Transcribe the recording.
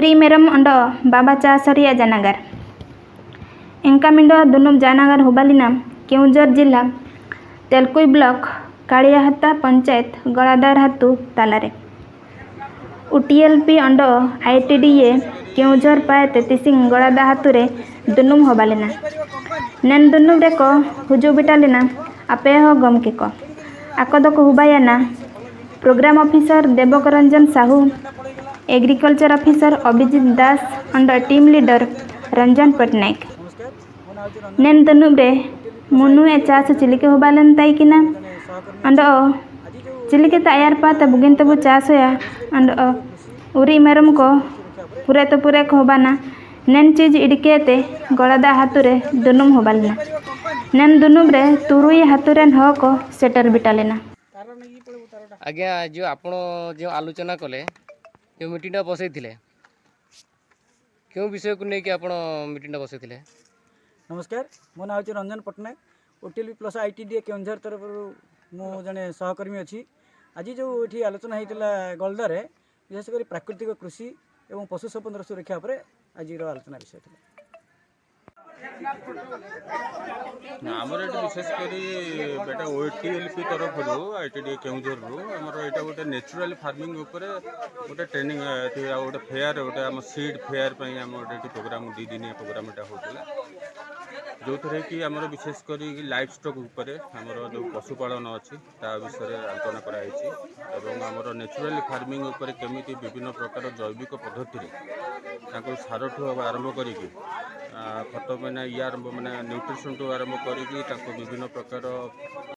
उरी मेरम अंड बाबा चा सरिया जानागार एंकामिंड दुनुम जानागार हुबालिना केउंझर जिला तेलकुई ब्लॉक कालियाहाता पंचायत गलादार हातु तालारे UTLP अंड ITDA केउंझर पाए तेतिसिंग गलादा हातुरे दुनुम होबालिना नेन दुनुम रेको हुजु बिटालिना आपे हो गमके को आकदक हुबायाना प्रोग्राम ऑफिसर देवक रंजन साहू एग्रीकल्चर ऑफिसर अभिजीत दास अंड टीम लीडर रंजन पटनायक नेन दुनुब्रे मुनु ए चास चिलिके हुबालन ताइकिना अंड चिलिके तैयार पाता बुगिन तबु चास होया अंड उरी मेरम को पूरे को होबाना नेन चीज इडकेते गलादा हातुरे दुनुम होबालना नेन दुनुब्रे तुरुई हातुरेन हो को सेटर बिटालेना। आज्ञा जो आपण जो आलोचना कले जो मीटिंगटा बसई क्यों विषय को लेकिन आप मीटिंगटा बसई? नमस्कार, मो ना हूँ Ranjan Patnaik OTLP plus ITDA Keonjhar तरफ मो जड़े सहकर्मी अच्छी। आज जो ये आलोचना होता गलदारे विशेषकर प्राकृतिक कृषि और पशु संपद सुरक्षा पर आज आलोचना विषय था। आमर ये विशेषकर बेटा OTLP तरफ ITDA केउंझर आमर यहाँ गोटे नेचुरल फार्मिंग गोटे ट्रेनिंग गोटे फेयर गोटे आम सीड फेयर आम गोटे प्रोग्राम 2 दिनिया प्रोग्राम होता जो थे कि आमर विशेषकर लाइफ स्टॉक आमर जो पशुपालन अच्छी विषय आलोचना कराई आमर नेचुरल फार्मिंग केमी विभिन्न प्रकार जैविक पद्धति सार ठू आरंभ करी खत मैंने ये आरंभ मैंने न्यूट्रिशन ठू आरंभ करी विभिन्न प्रकार